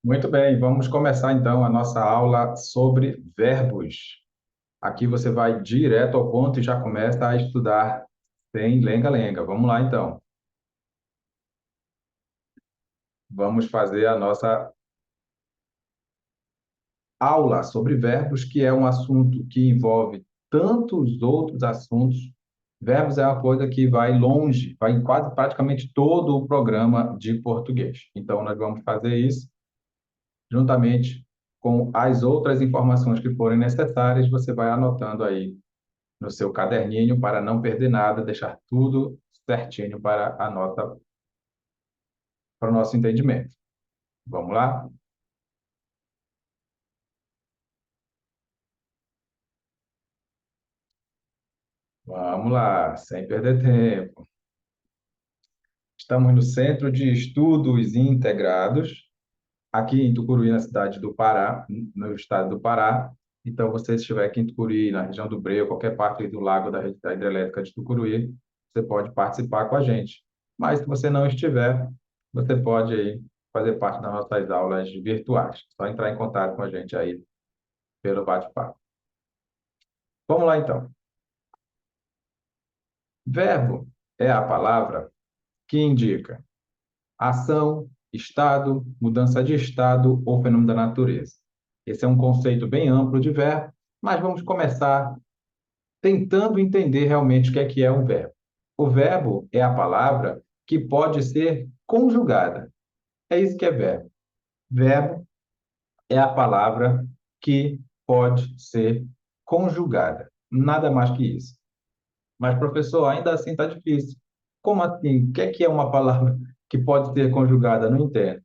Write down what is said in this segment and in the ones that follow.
Muito bem, vamos começar então a nossa aula sobre verbos. Aqui você vai direto ao ponto e já começa a estudar sem lenga-lenga. Vamos lá então. Vamos fazer a nossa aula sobre verbos, que é um assunto que envolve tantos outros assuntos. Verbos é uma coisa que vai longe, vai em quase praticamente todo o programa de português. Então, nós vamos fazer isso juntamente com as outras informações que forem necessárias, você vai anotando aí no seu caderninho para não perder nada, deixar tudo certinho para a nota, para o nosso entendimento. Vamos lá? Vamos lá, sem perder tempo. Estamos no Centro de Estudos Integrados, aqui em Tucuruí, na cidade do Pará, no estado do Pará. Então, você se estiver aqui em Tucuruí, na região do Breu, qualquer parte aí do lago da rede da hidrelétrica de Tucuruí, você pode participar com a gente. Mas, se você não estiver, você pode aí fazer parte das nossas aulas virtuais. Só entrar em contato com a gente aí pelo bate-papo. Vamos lá, então. Verbo é a palavra que indica ação, estado, mudança de estado ou fenômeno da natureza. Esse é um conceito bem amplo de verbo, mas vamos começar tentando entender realmente o que é um verbo. O verbo é a palavra que pode ser conjugada. É isso que é verbo. Verbo é a palavra que pode ser conjugada. Nada mais que isso. Mas, professor, ainda assim está difícil. Como assim? O que é uma palavra que pode ser conjugada? Não entendo.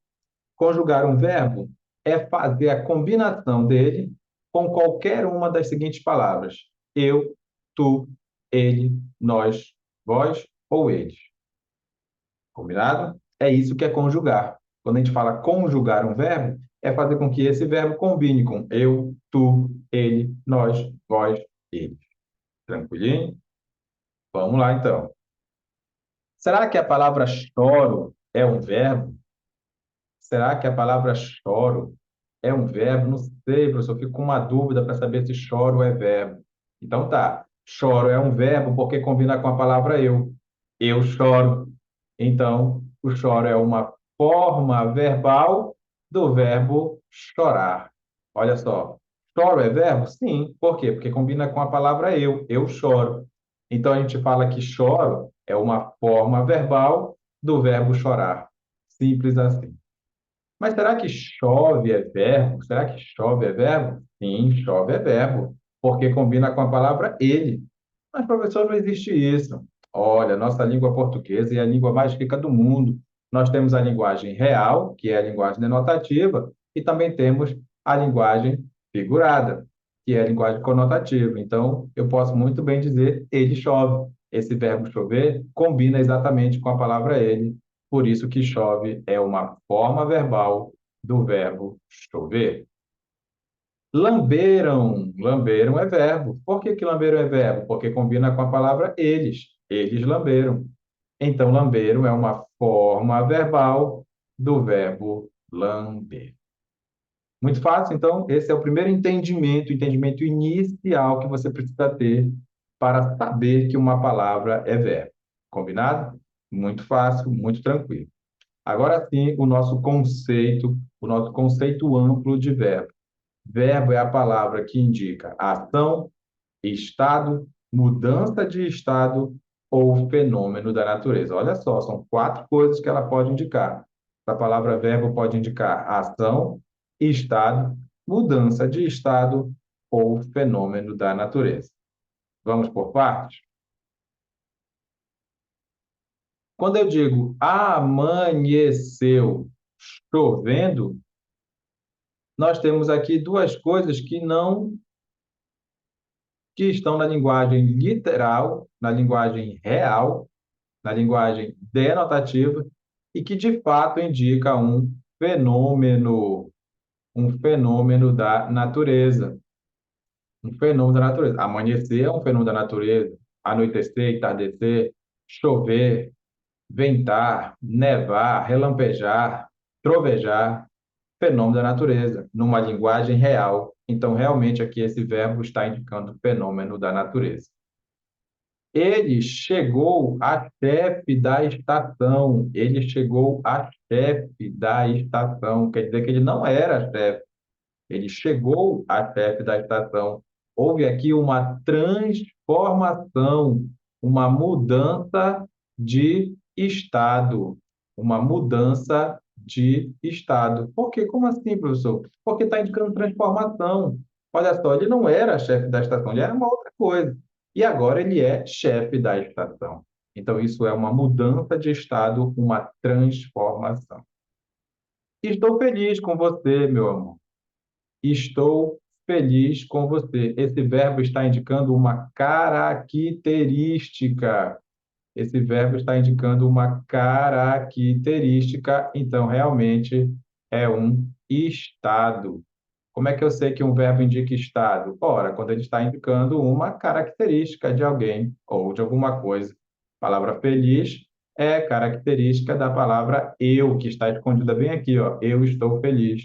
Conjugar um verbo é fazer a combinação dele com qualquer uma das seguintes palavras: eu, tu, ele, nós, vós ou eles. Combinado? É isso que é conjugar. Quando a gente fala conjugar um verbo, é fazer com que esse verbo combine com eu, tu, ele, nós, vós, eles. Tranquilinho? Vamos lá, então. Será que a palavra choro é um verbo? Será que a palavra choro é um verbo? Não sei, professor. Fico com uma dúvida para saber se choro é verbo. Então tá. Choro é um verbo porque combina com a palavra eu. Eu choro. Então, o choro é uma forma verbal do verbo chorar. Olha só. Choro é verbo? Sim. Por quê? Porque combina com a palavra eu. Eu choro. Então, a gente fala que choro é uma forma verbal do verbo chorar. Simples assim. Mas será que chove é verbo? Será que chove é verbo? Sim, chove é verbo, porque combina com a palavra ele. Mas, professor, não existe isso. Olha, nossa língua portuguesa é a língua mais rica do mundo. Nós temos a linguagem real, que é a linguagem denotativa, e também temos a linguagem figurada, que é a linguagem conotativa. Então, eu posso muito bem dizer ele chove. Esse verbo chover combina exatamente com a palavra ele, por isso que chove é uma forma verbal do verbo chover. Lamberam. Lamberam é verbo. Por que que lamberam é verbo? Porque combina com a palavra eles. Eles lamberam. Então, lamberam é uma forma verbal do verbo lamber. Muito fácil, então, esse é o primeiro entendimento, o entendimento inicial que você precisa ter para saber que uma palavra é verbo. Combinado? Muito fácil, muito tranquilo. Agora sim, o nosso conceito amplo de verbo. Verbo é a palavra que indica ação, estado, mudança de estado ou fenômeno da natureza. Olha só, são quatro coisas que ela pode indicar. A palavra verbo pode indicar ação, estado, mudança de estado ou fenômeno da natureza. Vamos por partes? Quando eu digo amanheceu chovendo, nós temos aqui duas coisas que estão na linguagem literal, na linguagem real, na linguagem denotativa e que de fato indica um fenômeno da natureza, um fenômeno da natureza. Amanhecer é um fenômeno da natureza, anoitecer, entardecer, chover, ventar, nevar, relampejar, trovejar. fenômeno da natureza, numa linguagem real. Então, realmente, aqui esse verbo está indicando fenômeno da natureza. Ele chegou a chefe da estação. Ele chegou a chefe da estação. Quer dizer que ele não era chefe. Ele chegou a chefe da estação. Houve aqui uma transformação, uma mudança de estado. Uma mudança de estado. Por quê? Como assim, professor? Porque está indicando transformação. Olha só, ele não era chefe da estação, ele era uma outra coisa. E agora ele é chefe da estação. Então, isso é uma mudança de estado, uma transformação. Estou feliz com você, meu amor. Estou feliz com você. Esse verbo está indicando uma característica. Esse verbo está indicando uma característica, então realmente é um estado. Como é que eu sei que um verbo indica estado? Ora, quando ele está indicando uma característica de alguém ou de alguma coisa. A palavra feliz é característica da palavra eu, que está escondida bem aqui, ó. Eu estou feliz.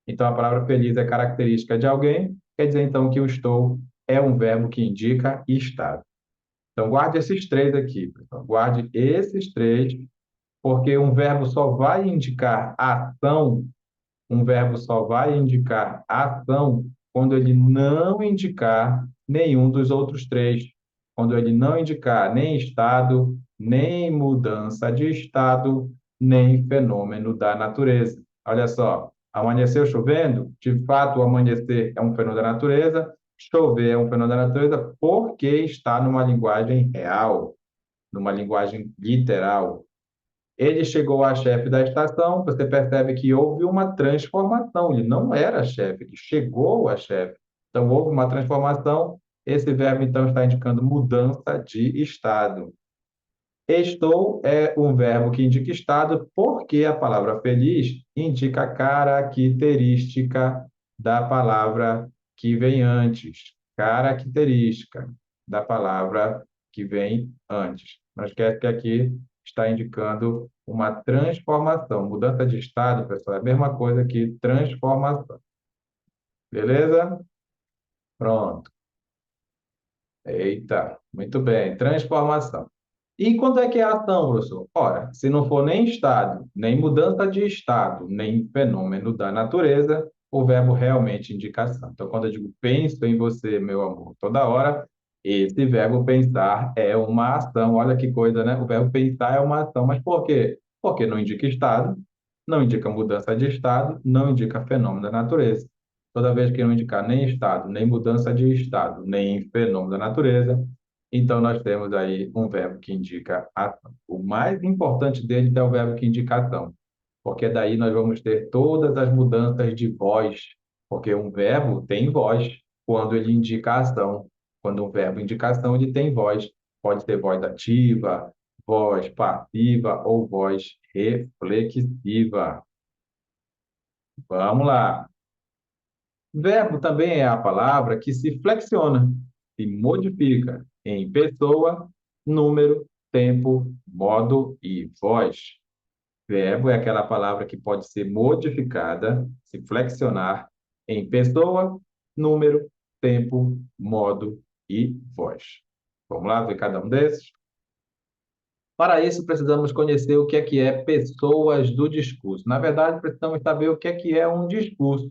Então, a palavra feliz é característica de alguém, quer dizer então que o estou é um verbo que indica estado. Então, guarde esses três aqui, pessoal. Guarde esses três, porque um verbo só vai indicar ação, um verbo só vai indicar ação quando ele não indicar nenhum dos outros três. Quando ele não indicar nem estado, nem mudança de estado, nem fenômeno da natureza. Olha só, amanheceu chovendo? De fato, o amanhecer é um fenômeno da natureza, chover é um fenômeno da natureza porque está numa linguagem real, numa linguagem literal. Ele chegou a chefe da estação, você percebe que houve uma transformação. Ele não era chefe, ele chegou a chefe. Então, houve uma transformação. Esse verbo, então, está indicando mudança de estado. Estou é um verbo que indica estado, porque a palavra feliz indica a característica da palavra que vem antes. Característica da palavra que vem antes. Não esquece que aqui está indicando uma transformação. Mudança de estado, pessoal, é a mesma coisa que transformação. Beleza? Pronto. Eita, muito bem. Transformação. E quando é que é a ação, professor? Ora, se não for nem estado, nem mudança de estado, nem fenômeno da natureza, o verbo realmente indica ação. Então, quando eu digo penso em você, meu amor, toda hora, esse verbo pensar é uma ação. Olha que coisa, né? O verbo pensar é uma ação. Mas por quê? Porque não indica estado, não indica mudança de estado, não indica fenômeno da natureza. Toda vez que não indicar nem estado, nem mudança de estado, nem fenômeno da natureza, então nós temos aí um verbo que indica ação. O mais importante dele é o verbo que indica ação, porque daí nós vamos ter todas as mudanças de voz, porque um verbo tem voz quando ele indica ação. Quando um verbo indica ação, ele tem voz. Pode ter voz ativa, voz passiva ou voz reflexiva. Vamos lá. Verbo também é a palavra que se flexiona e modifica em pessoa, número, tempo, modo e voz. Verbo é aquela palavra que pode ser modificada, se flexionar em pessoa, número, tempo, modo e voz. Vamos lá ver cada um desses? Para isso, precisamos conhecer o que é pessoas do discurso. Na verdade, precisamos saber o que é um discurso.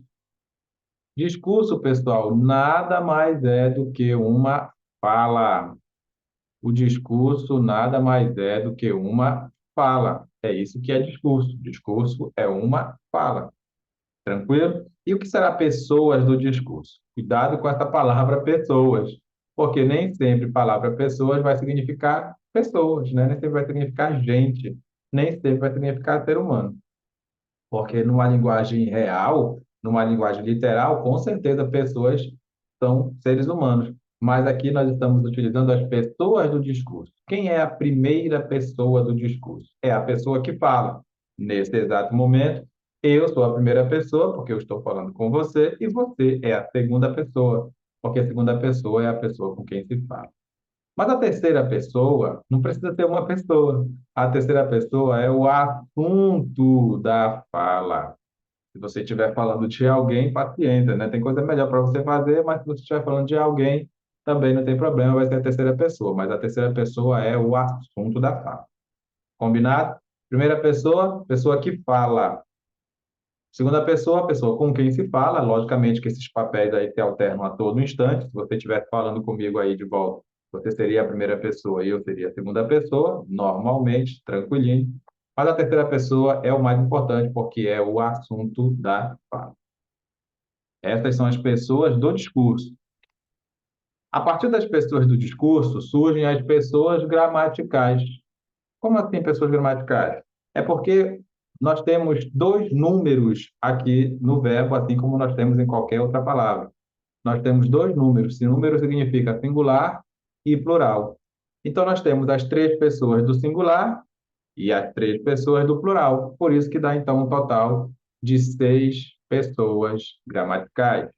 Discurso, pessoal, nada mais é do que uma fala. O discurso nada mais é do que uma fala. É isso que é discurso. Discurso é uma fala. Tranquilo? E o que será pessoas do discurso? Cuidado com essa palavra pessoas, porque nem sempre palavra pessoas vai significar pessoas, né? Nem sempre vai significar gente, nem sempre vai significar ser humano. Porque numa linguagem real, numa linguagem literal, com certeza pessoas são seres humanos. Mas aqui nós estamos utilizando as pessoas do discurso. Quem é a primeira pessoa do discurso? É a pessoa que fala. Nesse exato momento, eu sou a primeira pessoa, porque eu estou falando com você, e você é a segunda pessoa, porque a segunda pessoa é a pessoa com quem se fala. Mas a terceira pessoa não precisa ter uma pessoa. A terceira pessoa é o assunto da fala. Se você estiver falando de alguém, paciência, né? Tem coisa melhor para você fazer, mas se você estiver falando de alguém, também não tem problema, vai ser a terceira pessoa. Mas a terceira pessoa é o assunto da fala. Combinado? Primeira pessoa, pessoa que fala. Segunda pessoa, a pessoa com quem se fala. Logicamente que esses papéis aí se alternam a todo instante. Se você estivesse falando comigo aí de volta, você seria a primeira pessoa e eu seria a segunda pessoa, normalmente, tranquilinho. Mas a terceira pessoa é o mais importante, porque é o assunto da fala. Essas são as pessoas do discurso. A partir das pessoas do discurso surgem as pessoas gramaticais. Como assim pessoas gramaticais? É porque nós temos dois números aqui no verbo, assim como nós temos em qualquer outra palavra. Nós temos dois números. Esse número significa singular e plural. Então, nós temos as três pessoas do singular e as três pessoas do plural. Por isso que dá, então, um total de seis pessoas gramaticais.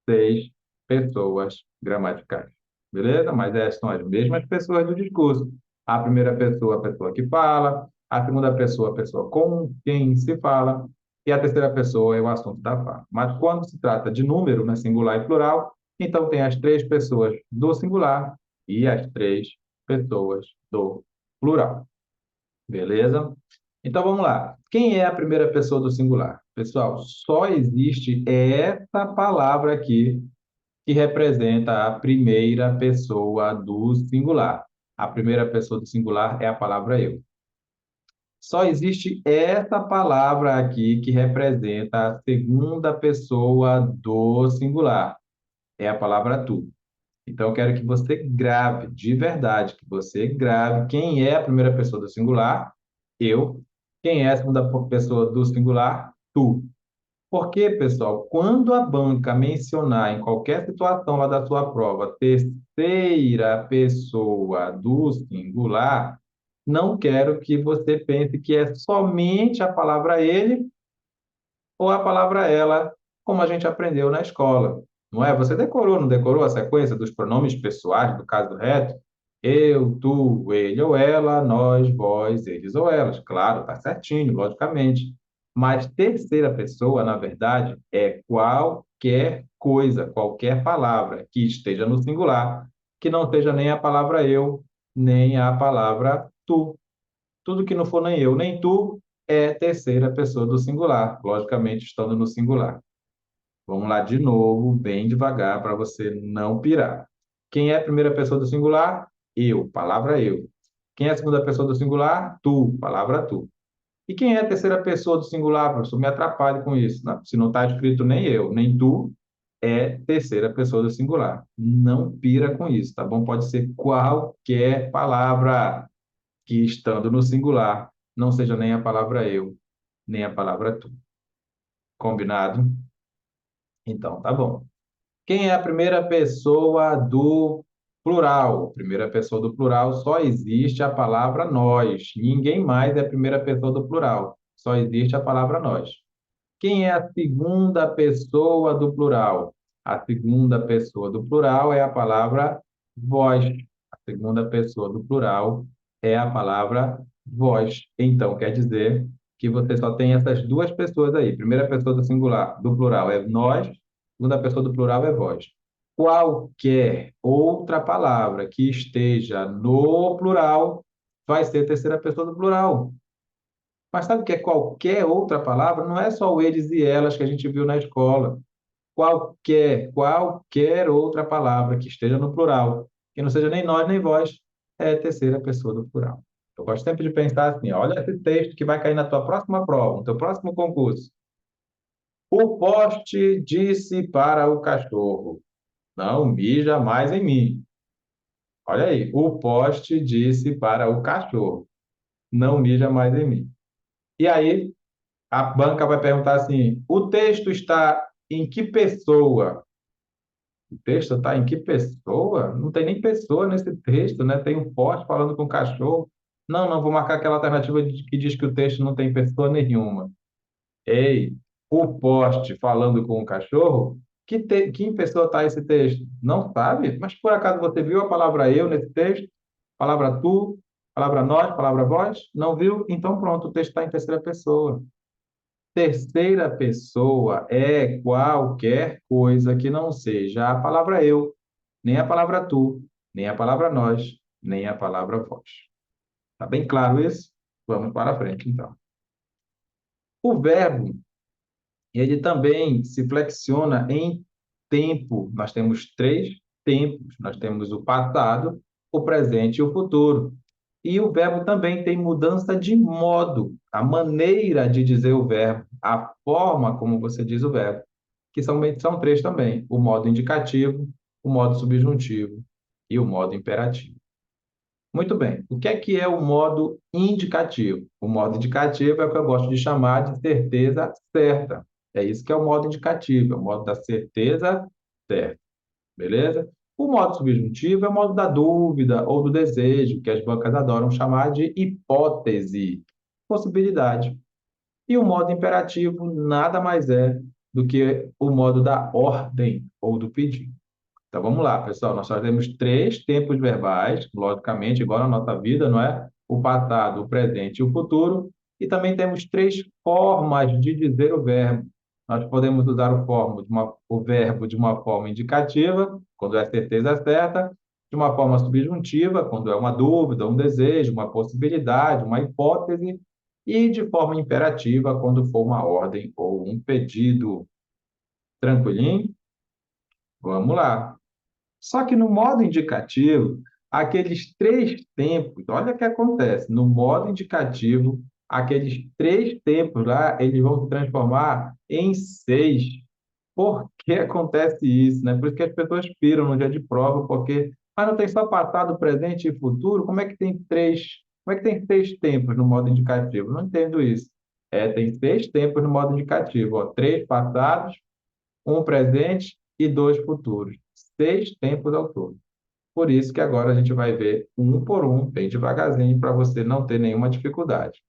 Seis pessoas gramaticais. Beleza? Mas essas são as mesmas pessoas do discurso. A primeira pessoa, a pessoa que fala. A segunda pessoa, a pessoa com quem se fala. E a terceira pessoa é o assunto da fala. Mas quando se trata de número, né, singular e plural, então tem as três pessoas do singular e as três pessoas do plural. Beleza? Então vamos lá. Quem é a primeira pessoa do singular? Pessoal, só existe essa palavra aqui que representa a primeira pessoa do singular. A primeira pessoa do singular é a palavra eu. Só existe essa palavra aqui que representa a segunda pessoa do singular. É a palavra tu. Então, eu quero que você grave, de verdade, que você grave quem é a primeira pessoa do singular, eu. Quem é a segunda pessoa do singular, tu. Porque, pessoal, quando a banca mencionar em qualquer situação lá da sua prova terceira pessoa do singular, não quero que você pense que é somente a palavra ele ou a palavra ela, como a gente aprendeu na escola. Não é? Você decorou, não decorou a sequência dos pronomes pessoais do caso reto? Eu, tu, ele ou ela, nós, vós, eles ou elas. Claro, tá certinho, logicamente. Mas terceira pessoa, na verdade, é qualquer coisa, qualquer palavra que esteja no singular, que não seja nem a palavra eu, nem a palavra tu. Tudo que não for nem eu, nem tu, é terceira pessoa do singular, logicamente estando no singular. Vamos lá de novo, bem devagar, para você não pirar. Quem é a primeira pessoa do singular? Eu, palavra eu. Quem é a segunda pessoa do singular? Tu, palavra tu. E quem é a terceira pessoa do singular, professor? Me atrapalhe com isso. Não, se não está escrito nem eu, nem tu, é terceira pessoa do singular. Não pira com isso, tá bom? Pode ser qualquer palavra que, estando no singular, não seja nem a palavra eu, nem a palavra tu. Combinado? Então, tá bom. Quem é a primeira pessoa do plural? Primeira pessoa do plural só existe a palavra nós. Ninguém mais é a primeira pessoa do plural. Só existe a palavra nós. Quem é a segunda pessoa do plural? A segunda pessoa do plural é a palavra vós. A segunda pessoa do plural é a palavra vós. Então, quer dizer que você só tem essas duas pessoas aí. Primeira pessoa do singular, do plural é nós, segunda pessoa do plural é vós. Qualquer outra palavra que esteja no plural vai ser terceira pessoa do plural. Mas sabe o que é qualquer outra palavra? Não é só o eles e elas que a gente viu na escola. Qualquer outra palavra que esteja no plural, que não seja nem nós nem vós, é terceira pessoa do plural. Eu gosto sempre de pensar assim, olha esse texto que vai cair na tua próxima prova, no teu próximo concurso. O poste disse para o cachorro, não mija mais em mim. Olha aí, o poste disse para o cachorro, não mija mais em mim. E aí, a banca vai perguntar assim: o texto está em que pessoa? O texto está em que pessoa? Não tem nem pessoa nesse texto, né? Tem um poste falando com o cachorro. Não, não, vou marcar aquela alternativa que diz que o texto não tem pessoa nenhuma. Ei, o poste falando com o cachorro? Que em pessoa está esse texto? Não sabe? Mas por acaso você viu a palavra eu nesse texto? Palavra tu? Palavra nós? Palavra vós? Não viu? Então pronto, o texto está em terceira pessoa. Terceira pessoa é qualquer coisa que não seja a palavra eu, nem a palavra tu, nem a palavra nós, nem a palavra vós. Tá bem claro isso? Vamos para frente, então. O verbo, ele também se flexiona em tempo. Nós temos três tempos. Nós temos o passado, o presente e o futuro. E o verbo também tem mudança de modo, a maneira de dizer o verbo, a forma como você diz o verbo, que são três também: o modo indicativo, o modo subjuntivo e o modo imperativo. Muito bem. O que é o modo indicativo? O modo indicativo é o que eu gosto de chamar de certeza certa. É isso que é o modo indicativo, é o modo da certeza certa. Beleza? O modo subjuntivo é o modo da dúvida ou do desejo, que as bancas adoram chamar de hipótese, possibilidade. E o modo imperativo nada mais é do que o modo da ordem ou do pedido. Então vamos lá, pessoal. Nós só temos três tempos verbais, logicamente, igual na nossa vida, não é? O passado, o presente e o futuro. E também temos três formas de dizer o verbo. Nós podemos usar o verbo de uma forma indicativa, quando é certeza certa, de uma forma subjuntiva, quando é uma dúvida, um desejo, uma possibilidade, uma hipótese, e de forma imperativa, quando for uma ordem ou um pedido. Tranquilinho? Vamos lá. Só que no modo indicativo, aqueles três tempos, olha o que acontece. No modo indicativo, aqueles três tempos lá, eles vão se transformar em seis. Por que acontece isso, né? Por isso que as pessoas piram no dia de prova, porque não tem só passado, presente e futuro. Como é que tem três? Como é que tem seis tempos no modo indicativo? Não entendo isso. Tem seis tempos no modo indicativo, ó, três passados, um presente e dois futuros. Seis tempos ao todo. Por isso que agora a gente vai ver um por um, bem devagarzinho, para você não ter nenhuma dificuldade.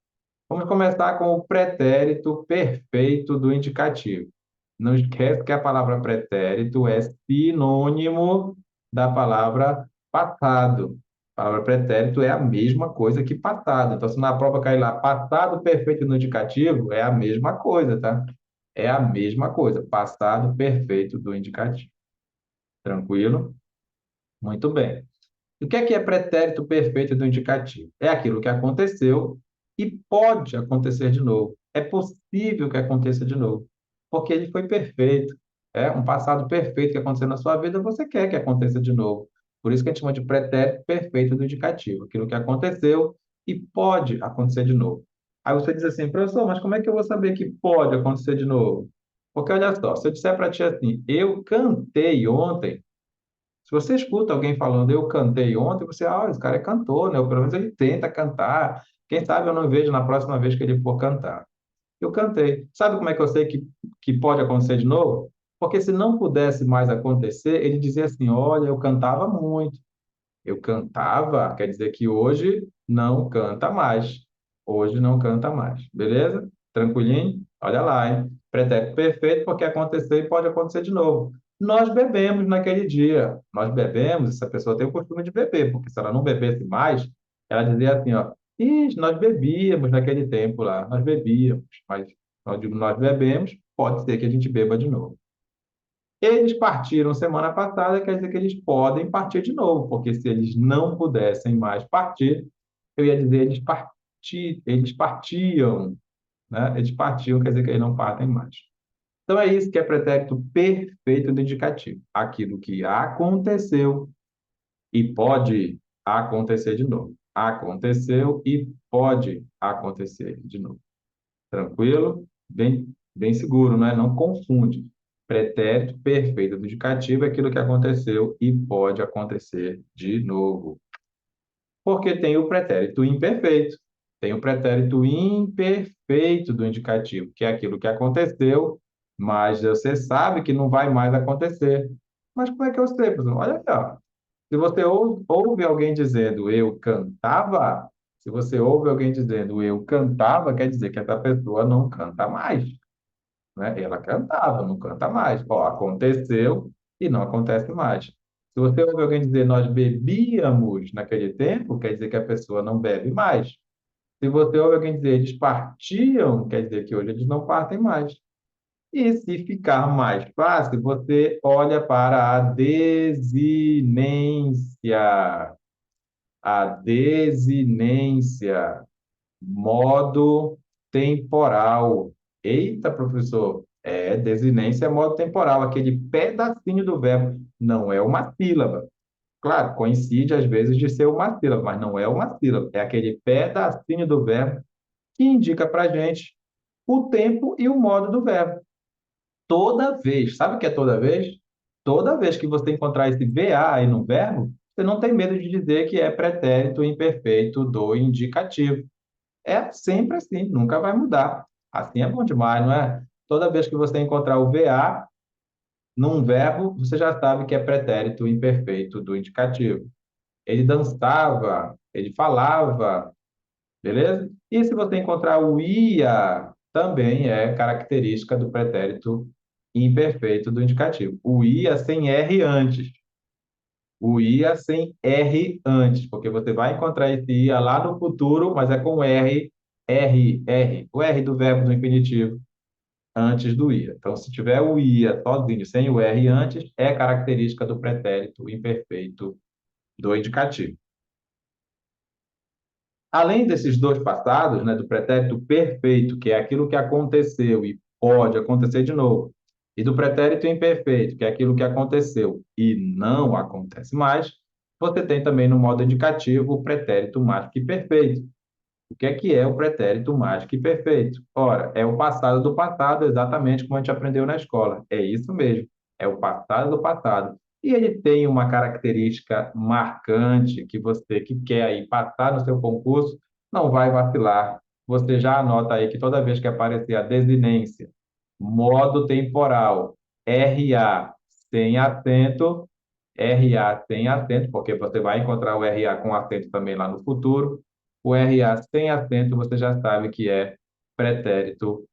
Vamos começar com o pretérito perfeito do indicativo. Não esquece que a palavra pretérito é sinônimo da palavra passado. A palavra pretérito é a mesma coisa que passado. Então, se na prova cair lá passado perfeito no indicativo, é a mesma coisa, tá? É a mesma coisa, passado perfeito do indicativo. Tranquilo? Muito bem. O que é pretérito perfeito do indicativo? É aquilo que aconteceu e pode acontecer de novo. É possível que aconteça de novo, porque ele foi perfeito. É um passado perfeito que aconteceu na sua vida, você quer que aconteça de novo. Por isso que a gente chama de pretérito perfeito do indicativo. Aquilo que aconteceu e pode acontecer de novo. Aí você diz assim, professor, mas como é que eu vou saber que pode acontecer de novo? Porque olha só, se eu disser para ti assim, eu cantei ontem, se você escuta alguém falando, eu cantei ontem, você, esse cara é cantor, né? Ou pelo menos ele tenta cantar. Quem sabe eu não vejo na próxima vez que ele for cantar. Eu cantei. Sabe como é que eu sei que pode acontecer de novo? Porque se não pudesse mais acontecer, ele dizia assim: olha, eu cantava muito. Eu cantava, quer dizer que hoje não canta mais. Hoje não canta mais. Beleza? Tranquilinho? Olha lá, hein? Pretérito perfeito porque aconteceu e pode acontecer de novo. Nós bebemos naquele dia. Nós bebemos, essa pessoa tem o costume de beber, porque se ela não bebesse mais, ela dizia assim, ó, nós bebíamos naquele tempo lá, nós bebíamos, mas quando eu digo nós bebemos, pode ser que a gente beba de novo. Eles partiram semana passada, quer dizer que eles podem partir de novo, porque se eles não pudessem mais partir, eu ia dizer eles partiam, né? Eles partiam, quer dizer que eles não partem mais. Então é isso que é pretérito perfeito do indicativo. Aquilo que aconteceu e pode acontecer de novo. Aconteceu e pode acontecer de novo. Tranquilo? Bem seguro, né? Não confunde. Pretérito perfeito do indicativo é aquilo que aconteceu e pode acontecer de novo. Porque tem o pretérito imperfeito. Tem o pretérito imperfeito do indicativo, que é aquilo que aconteceu, mas você sabe que não vai mais acontecer. Mas como é que eu sei, professor? Olha aqui, ó. Se você ouve alguém dizendo eu cantava, se você ouve alguém dizendo eu cantava, quer dizer que essa pessoa não canta mais, né? Ela cantava, não canta mais. Ó, aconteceu e não acontece mais. Se você ouve alguém dizer nós bebíamos naquele tempo, quer dizer que a pessoa não bebe mais. Se você ouve alguém dizer eles partiam, quer dizer que hoje eles não partem mais. E se ficar mais fácil, você olha para a desinência. A desinência, modo temporal. Eita, professor, desinência é modo temporal, aquele pedacinho do verbo, não é uma sílaba. Claro, coincide às vezes de ser uma sílaba, mas não é uma sílaba, é aquele pedacinho do verbo que indica para a gente o tempo e o modo do verbo. Toda vez, sabe o que é toda vez? Toda vez que você encontrar esse VA aí no verbo, você não tem medo de dizer que é pretérito imperfeito do indicativo. É sempre assim, nunca vai mudar. Assim é bom demais, não é? Toda vez que você encontrar o VA num verbo, você já sabe que é pretérito imperfeito do indicativo. Ele dançava, ele falava, beleza? E se você encontrar o ia, também é característica do pretérito imperfeito do indicativo. O ia sem R antes. O ia sem R antes, porque você vai encontrar esse ia lá no futuro, mas é com R, R, R. O R do verbo do infinitivo antes do ia. Então, se tiver o ia sozinho, sem o R antes, é característica do pretérito imperfeito do indicativo. Além desses dois passados, né, do pretérito perfeito, que é aquilo que aconteceu e pode acontecer de novo, e do pretérito imperfeito, que é aquilo que aconteceu e não acontece mais, você tem também no modo indicativo o pretérito mais que perfeito. O que é o pretérito mais que perfeito? Ora, é o passado do passado, exatamente como a gente aprendeu na escola. É isso mesmo, é o passado do passado. E ele tem uma característica marcante que você que quer aí passar no seu concurso não vai vacilar. Você já anota aí que toda vez que aparecer a desinência, modo temporal, RA sem acento, RA sem acento, porque você vai encontrar o RA com acento também lá no futuro. O RA sem acento, você já sabe que é pretérito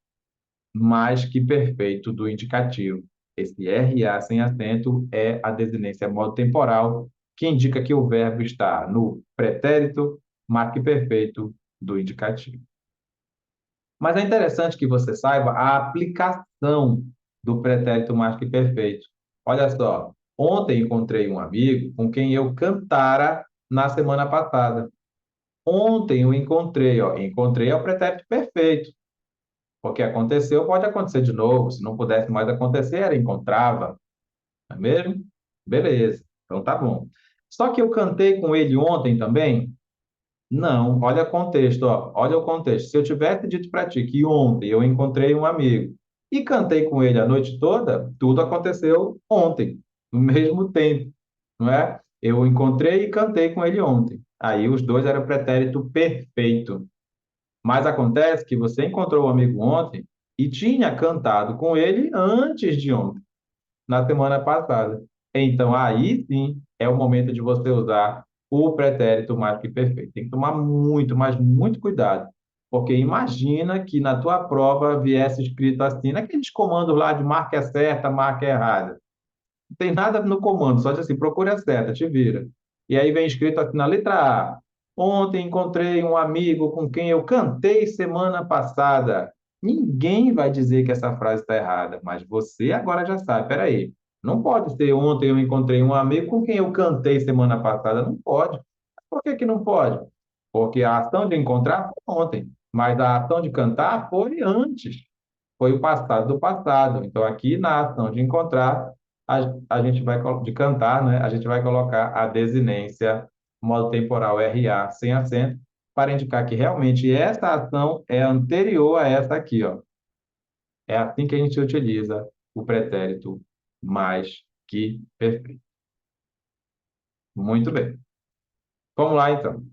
mais que perfeito do indicativo. Esse RA sem acento é a desinência modo temporal, que indica que o verbo está no pretérito mais que perfeito do indicativo. Mas é interessante que você saiba a aplicação do pretérito mais que perfeito. Olha só, ontem encontrei um amigo com quem eu cantara na semana passada. Ontem eu encontrei, ó, encontrei é o pretérito perfeito, porque aconteceu, pode acontecer de novo. Se não pudesse mais acontecer, era encontrava, não é mesmo? Beleza, então tá bom. Só que eu cantei com ele ontem também. Não, olha o contexto, ó. Olha o contexto. Se eu tivesse dito para ti que ontem eu encontrei um amigo e cantei com ele a noite toda, tudo aconteceu ontem, no mesmo tempo, não é? Eu encontrei e cantei com ele ontem. Aí os dois eram pretérito perfeito. Mas acontece que você encontrou o amigo ontem e tinha cantado com ele antes de ontem, na semana passada. Então, aí sim é o momento de você usar o pretérito mais que perfeito. Tem que tomar muito, mas muito cuidado, porque imagina que na tua prova viesse escrito assim, naqueles comandos lá de marca certa, marca errada. Não tem nada no comando, só diz assim, procure a seta, te vira. E aí vem escrito aqui na letra A. Ontem encontrei um amigo com quem eu cantei semana passada. Ninguém vai dizer que essa frase está errada, mas você agora já sabe. Peraí, não pode ser ontem eu encontrei um amigo com quem eu cantei semana passada. Não pode. Por que que não pode? Porque a ação de encontrar foi ontem, mas a ação de cantar foi antes, foi o passado do passado. Então, aqui na ação de encontrar, a gente vai, de cantar, né? A gente vai colocar a desinência modo temporal RA sem acento, para indicar que realmente essa ação é anterior a essa aqui, ó. É assim que a gente utiliza o pretérito mais que perfeito. Muito bem. Vamos lá, então.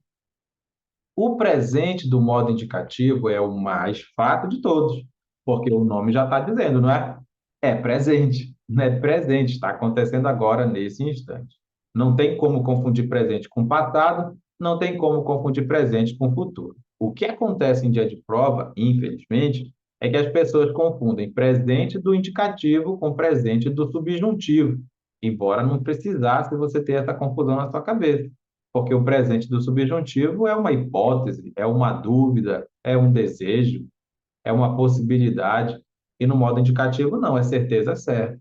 O presente do modo indicativo é o mais fato de todos, porque o nome já está dizendo, não é? É presente, não é presente, está acontecendo agora, nesse instante. Não tem como confundir presente com passado, não tem como confundir presente com futuro. O que acontece em dia de prova, infelizmente, é que as pessoas confundem presente do indicativo com presente do subjuntivo, embora não precisasse você ter essa confusão na sua cabeça. porque o presente do subjuntivo é uma hipótese, é uma dúvida, é um desejo, é uma possibilidade, e no modo indicativo não, é certeza certa.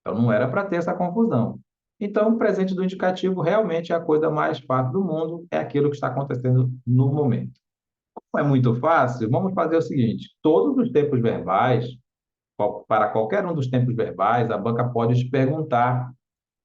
Então não era para ter essa confusão. Então, o presente do indicativo realmente é a coisa mais fácil do mundo, é aquilo que está acontecendo no momento. Como é muito fácil, vamos fazer o seguinte: todos os tempos verbais, para qualquer um dos tempos verbais, a banca pode te perguntar.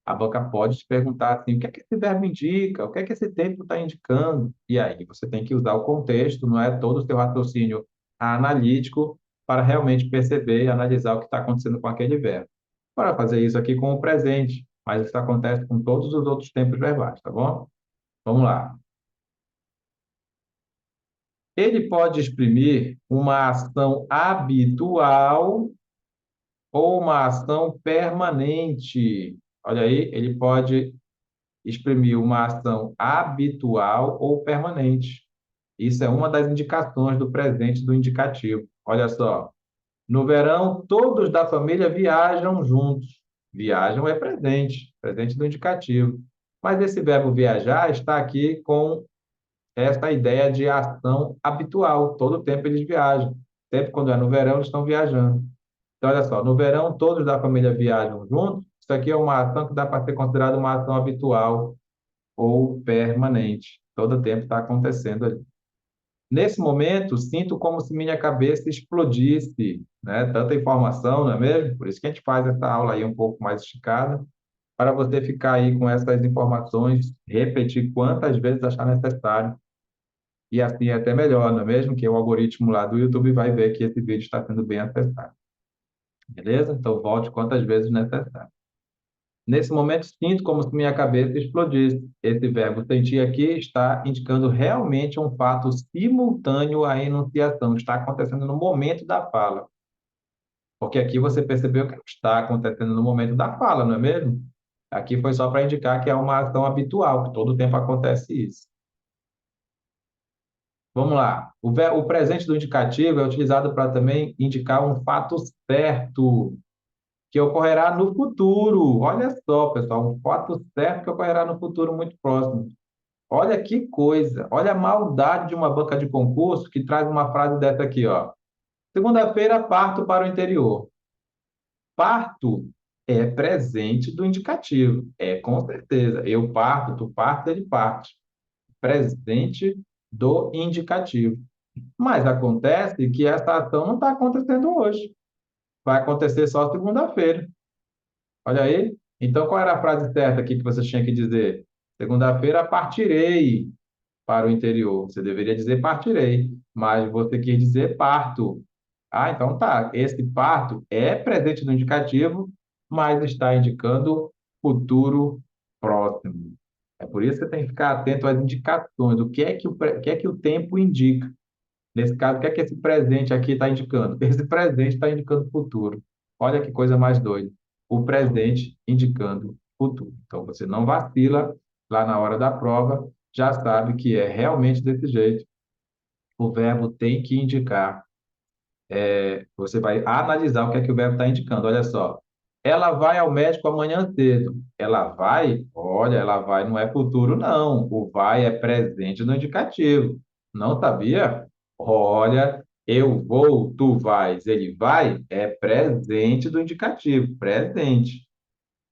A banca pode te perguntar assim, o que é que esse verbo indica? O que é que esse tempo está indicando? E aí você tem que usar o contexto, não é todo o seu raciocínio analítico para realmente perceber e analisar o que está acontecendo com aquele verbo. Para fazer isso aqui com o presente, mas isso acontece com todos os outros tempos verbais, tá bom? Vamos lá. Ele pode exprimir uma ação habitual ou uma ação permanente. Olha aí, ele pode exprimir uma ação habitual ou permanente. Isso é uma das indicações do presente do indicativo. Olha só, no verão, todos da família viajam juntos. Viajam é presente, presente do indicativo. Mas esse verbo viajar está aqui com essa ideia de ação habitual. Todo tempo eles viajam. Sempre quando é no verão, eles estão viajando. Então, olha só, no verão, todos da família viajam juntos. Isso aqui é uma ação que dá para ser considerada uma ação habitual ou permanente. Todo tempo está acontecendo ali. Nesse momento, sinto como se minha cabeça explodisse, né? Tanta informação, não é mesmo? Por isso que a gente faz essa aula aí um pouco mais esticada, para você ficar aí com essas informações, repetir quantas vezes achar necessário. E assim é até melhor, não é mesmo? Que o algoritmo lá do YouTube vai ver que esse vídeo está sendo bem acessado. Beleza? Então, volte quantas vezes necessário. Nesse momento, sinto como se minha cabeça explodisse. Esse verbo sentir aqui está indicando realmente um fato simultâneo à enunciação. Está acontecendo no momento da fala. Porque aqui você percebeu que não está acontecendo no momento da fala, não é mesmo? Aqui foi só para indicar que é uma ação habitual, que todo tempo acontece isso. Vamos lá. O presente do indicativo é utilizado para também indicar um fato certo que ocorrerá no futuro. Olha só, pessoal, um fato certo que ocorrerá no futuro muito próximo. Olha que coisa, olha a maldade de uma banca de concurso que traz uma frase dessa aqui, ó. Segunda-feira parto para o interior. Parto é presente do indicativo, é com certeza. Eu parto, tu parte, ele parte. Presente do indicativo. Mas acontece que essa ação não está acontecendo hoje. Vai acontecer só segunda-feira. Olha aí. Então, qual era a frase certa aqui que você tinha que dizer? Segunda-feira partirei para o interior. Você deveria dizer partirei, mas você quis dizer parto. Ah, então tá. Esse parto é presente no indicativo, mas está indicando futuro próximo. É por isso que você tem que ficar atento às indicações. O que é que o tempo indica? Nesse caso, o que é que esse presente aqui está indicando? Esse presente está indicando futuro. Olha que coisa mais doida. O presente indicando futuro. Então, você não vacila lá na hora da prova, já sabe que é realmente desse jeito. O verbo tem que indicar. Você vai analisar o que é que o verbo está indicando. Olha só. Ela vai ao médico amanhã cedo. Ela vai? Olha, ela vai não é futuro, não. O vai é presente no indicativo. Não sabia? Olha, eu vou, tu vais, ele vai, é presente do indicativo, presente.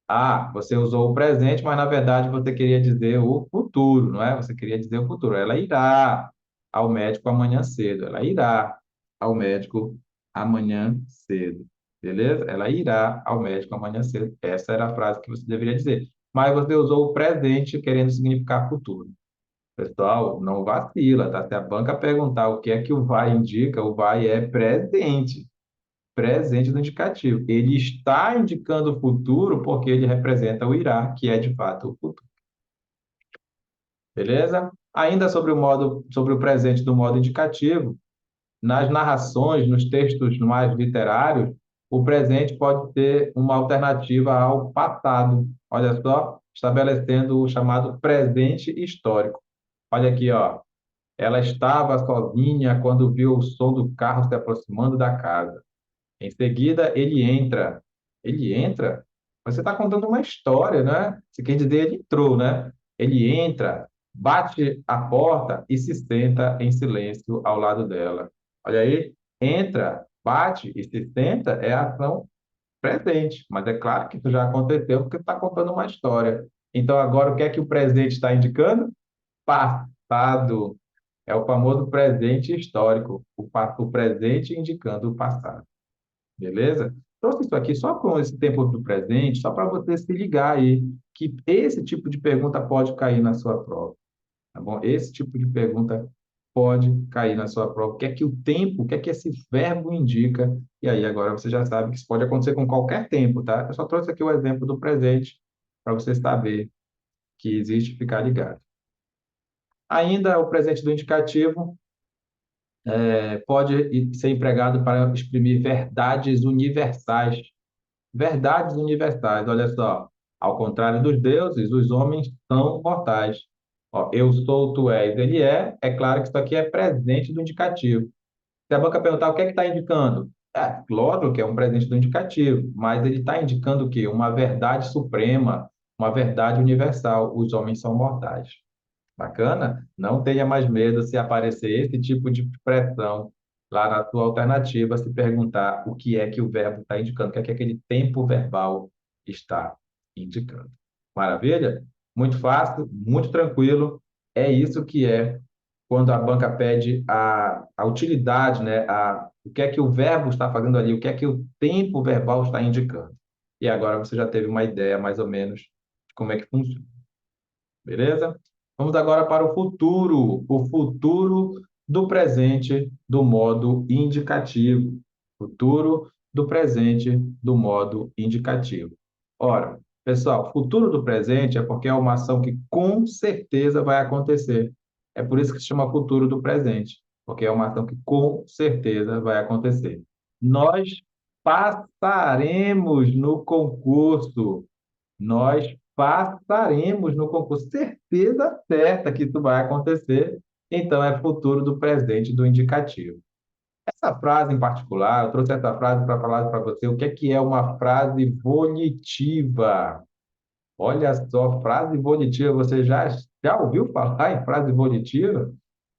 Ah, você usou o presente, mas na verdade você queria dizer o futuro, não é? Você queria dizer o futuro. Ela irá ao médico amanhã cedo. Ela irá ao médico amanhã cedo. Beleza? Ela irá ao médico amanhã cedo. Essa era a frase que você deveria dizer. Mas você usou o presente querendo significar futuro. Pessoal, não vacila, tá? Se a banca perguntar o que é que o vai indica, o vai é presente, presente no indicativo. Ele está indicando o futuro porque ele representa o irá, que é de fato o futuro. Beleza? Ainda sobre o presente do modo indicativo, nas narrações, nos textos mais literários, o presente pode ter uma alternativa ao passado. Olha só, estabelecendo o chamado presente histórico. Olha aqui, ó. Ela estava sozinha quando viu o som do carro se aproximando da casa. Em seguida, ele entra. Ele entra? Você está contando uma história, né? Você quer dizer, ele entrou, né? Ele entra. bate a porta e se senta em silêncio ao lado dela. Olha aí, entra, bate e se senta é a ação presente, mas é claro que isso já aconteceu porque está contando uma história. Então, agora, o que é que o presente está indicando? Passado. É o famoso presente histórico, o presente indicando o passado. Beleza? Trouxe isso aqui só com esse tempo do presente, só para você se ligar aí, que esse tipo de pergunta pode cair na sua prova, tá bom? Esse tipo de pergunta pode cair na sua prova. O que é que o tempo, o que é que esse verbo indica? E aí agora você já sabe que isso pode acontecer com qualquer tempo, tá? Eu só trouxe aqui o exemplo do presente para você saber que existe e ficar ligado. Ainda o presente do indicativo pode ser empregado para exprimir verdades universais. Verdades universais, olha só. Ao contrário dos deuses, os homens são mortais. Ó, eu sou, tu és, ele é claro que isso aqui é presente do indicativo. Se a banca perguntar o que é que está indicando, lógico que é um presente do indicativo, mas ele está indicando o quê? Uma verdade suprema, uma verdade universal. Os homens são mortais. Bacana? Não tenha mais medo se aparecer esse tipo de expressão lá na tua alternativa, se perguntar o que é que o verbo está indicando, o que é que aquele tempo verbal está indicando. Maravilha? Muito fácil, muito tranquilo. É isso que é quando a banca pede a utilidade, né? O que é que o verbo está fazendo ali, o que é que o tempo verbal está indicando. E agora você já teve uma ideia, mais ou menos, de como é que funciona. Beleza? Vamos agora para o futuro do presente do modo indicativo. Futuro do presente do modo indicativo. Ora, pessoal, futuro do presente é porque é uma ação que com certeza vai acontecer. É por isso que se chama futuro do presente, porque é uma ação que com certeza vai acontecer. Nós passaremos no concurso. Nós passaremos no concurso. Certeza certa que isso vai acontecer. Então, é futuro do presente do indicativo. Essa frase em particular, eu trouxe essa frase para falar para você o que é uma frase volitiva. Olha só, frase volitiva. Você já ouviu falar em frase volitiva?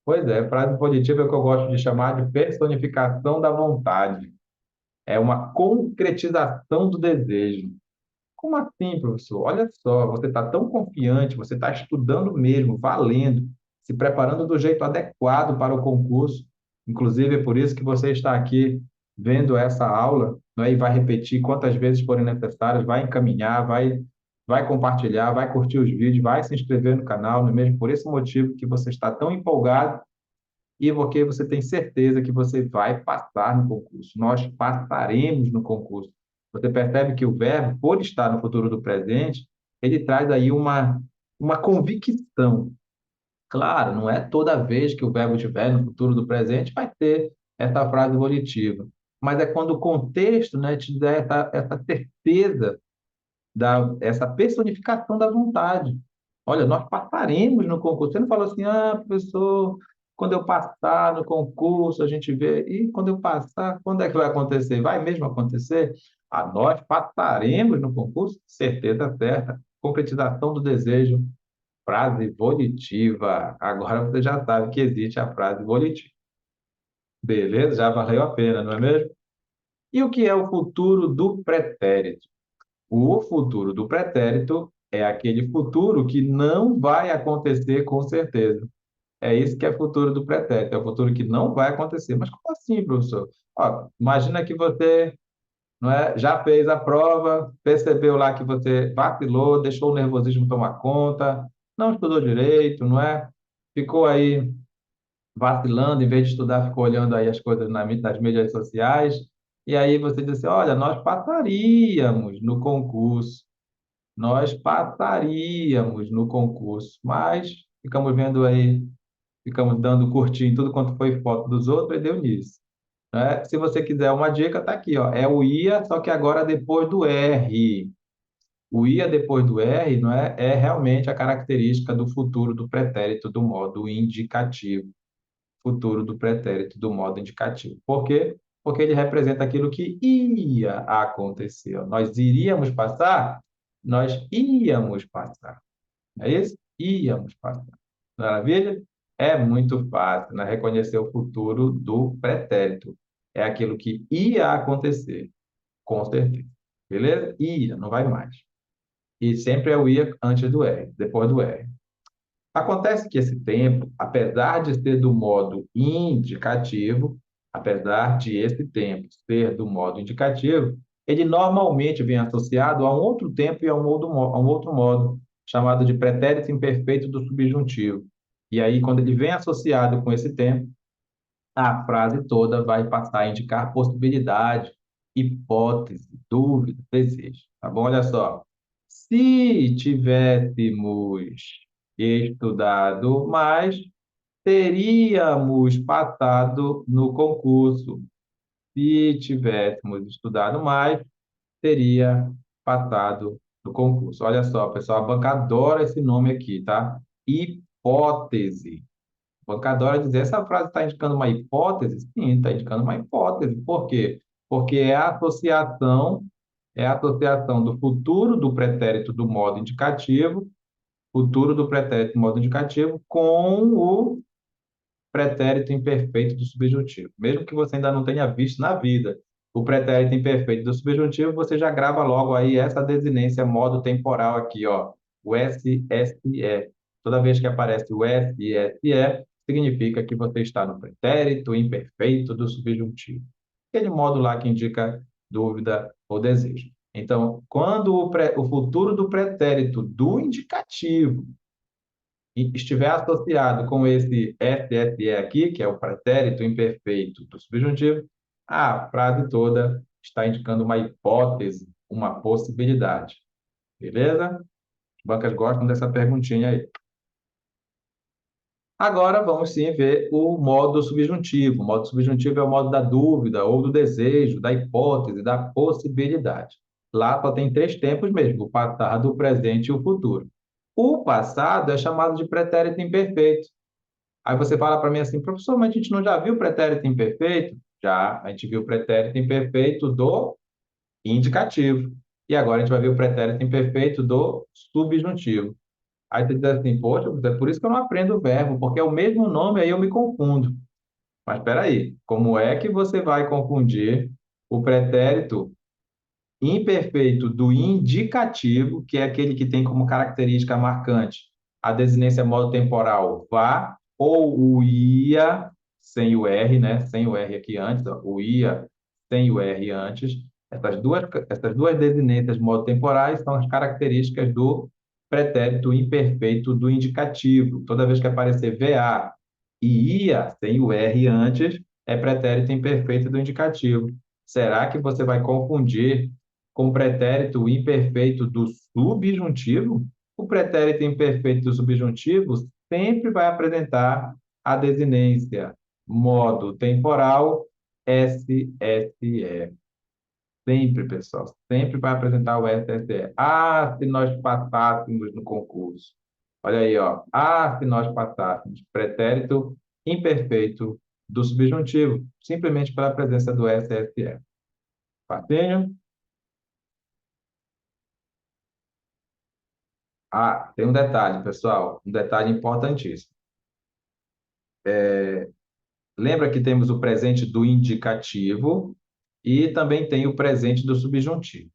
Pois é, frase volitiva é o que eu gosto de chamar de personificação da vontade. É uma concretização do desejo. Como assim, professor? Olha só, você está tão confiante, você está estudando mesmo, valendo, se preparando do jeito adequado para o concurso. Inclusive, é por isso que você está aqui vendo essa aula, né, e vai repetir quantas vezes forem necessárias, vai encaminhar, vai compartilhar, vai curtir os vídeos, vai se inscrever no canal, não é mesmo? Por esse motivo que você está tão empolgado e porque você tem certeza que você vai passar no concurso. Nós passaremos no concurso. Você percebe que o verbo, por estar no futuro do presente, ele traz aí uma convicção. Claro, não é toda vez que o verbo estiver no futuro do presente vai ter essa frase volitiva, mas é quando o contexto, né, te dá essa certeza essa personificação da vontade. Olha, nós passaremos no concurso. Você não falou assim, professor, quando eu passar no concurso, a gente vê. E quando eu passar, quando é que vai acontecer? Vai mesmo acontecer? Nós passaremos no concurso? Certeza certa. Concretização do desejo. Frase volitiva. Agora você já sabe que existe a frase volitiva. Beleza? Já valeu a pena, não é mesmo? E o que é o futuro do pretérito? O futuro do pretérito é aquele futuro que não vai acontecer com certeza. É isso que é futuro do pretérito, é o futuro que não vai acontecer. Mas como assim, professor? Ó, imagina que você, não é, já fez a prova, percebeu lá que você vacilou, deixou o nervosismo tomar conta, não estudou direito, não é? Ficou aí vacilando, em vez de estudar, ficou olhando aí as coisas nas mídias sociais. E aí você disse, olha, nós passaríamos no concurso, nós passaríamos no concurso, mas ficamos vendo aí, ficamos dando curtir em tudo quanto foi foto dos outros e deu nisso, né? Se você quiser uma dica, tá aqui, ó, é o ia, só que agora depois do R. O ia depois do R, não é, é realmente a característica do futuro do pretérito do modo indicativo, futuro do pretérito do modo indicativo. Por quê? Porque ele representa aquilo que ia acontecer. Ó. Nós iríamos passar, nós íamos passar. É isso? Íamos passar. Maravilha? É muito fácil, né? Reconhecer o futuro do pretérito. É aquilo que ia acontecer, com certeza. Beleza? Ia, não vai mais. E sempre é o ia antes do R, depois do R. Acontece que esse tempo, apesar de ser do modo indicativo, apesar de esse tempo ser do modo indicativo, ele normalmente vem associado a um outro tempo e a um outro modo, chamado de pretérito imperfeito do subjuntivo. E aí, quando ele vem associado com esse tempo, a frase toda vai passar a indicar possibilidade, hipótese, dúvida, desejo. Tá bom? Olha só. Se tivéssemos estudado mais, teríamos passado no concurso. Se tivéssemos estudado mais, teria passado no concurso. Olha só, pessoal, a banca adora esse nome aqui, tá? Hipótese. O adora dizer, essa frase está indicando uma hipótese? Sim, está indicando uma hipótese. Por quê? Porque é a associação do futuro do pretérito do modo indicativo, futuro do pretérito do modo indicativo com o pretérito imperfeito do subjuntivo. Mesmo que você ainda não tenha visto na vida o pretérito imperfeito do subjuntivo, você já grava logo aí essa desinência modo temporal aqui, ó, o SSE. Toda vez que aparece o SSE, significa que você está no pretérito imperfeito do subjuntivo. Aquele modo lá que indica dúvida ou desejo. Então, quando o futuro do pretérito do indicativo e estiver associado com esse SSE aqui, que é o pretérito imperfeito do subjuntivo, a frase toda está indicando uma hipótese, uma possibilidade. Beleza? Os bancas gostam dessa perguntinha aí. Agora vamos sim ver o modo subjuntivo. O modo subjuntivo é o modo da dúvida, ou do desejo, da hipótese, da possibilidade. Lá só tem três tempos mesmo: o passado, o presente e o futuro. O passado é chamado de pretérito imperfeito. Aí você fala para mim assim, professor, mas a gente não já viu o pretérito imperfeito? Já, a gente viu o pretérito imperfeito do indicativo. E agora a gente vai ver o pretérito imperfeito do subjuntivo. Aí você diz assim, poxa, é por isso que eu não aprendo o verbo, porque é o mesmo nome, aí eu me confundo. Mas espera aí, como é que você vai confundir o pretérito imperfeito do indicativo, que é aquele que tem como característica marcante a desinência modo temporal vá ou o ia sem o R, né? Sem o R aqui antes, ó, o ia sem o R antes. Essas duas desinências modo temporais são as características do pretérito imperfeito do indicativo. Toda vez que aparecer VA e ia sem o R antes, é pretérito imperfeito do indicativo. Será que você vai confundir com o pretérito imperfeito do subjuntivo? O pretérito imperfeito do subjuntivo sempre vai apresentar a desinência modo temporal SSE. Sempre, pessoal, sempre vai apresentar o SSE. Ah, se nós passássemos no concurso. Olha aí, ó. Ah, se nós passássemos. Pretérito imperfeito do subjuntivo, simplesmente pela presença do SSE. Facinho? Ah, tem um detalhe, pessoal, um detalhe importantíssimo. Lembra que temos o presente do indicativo e também tem o presente do subjuntivo.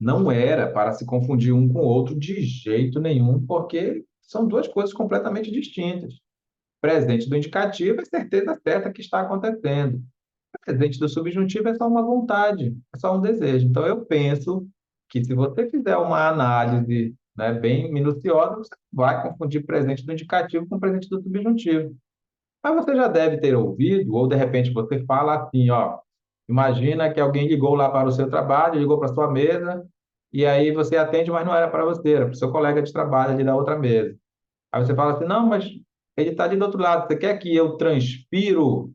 Não era para se confundir um com o outro de jeito nenhum, porque são duas coisas completamente distintas. Presente do indicativo é certeza certa que está acontecendo. Presente do subjuntivo é só uma vontade, é só um desejo. Então, eu penso que se você fizer uma análise, né, bem minuciosa, você vai confundir presente do indicativo com presente do subjuntivo. Mas você já deve ter ouvido, ou de repente você fala assim, ó, imagina que alguém ligou lá para o seu trabalho, ligou para a sua mesa, e aí você atende, mas não era para você, era para o seu colega de trabalho ali da outra mesa. Aí você fala assim, não, mas ele está ali do outro lado, você quer que eu transfiro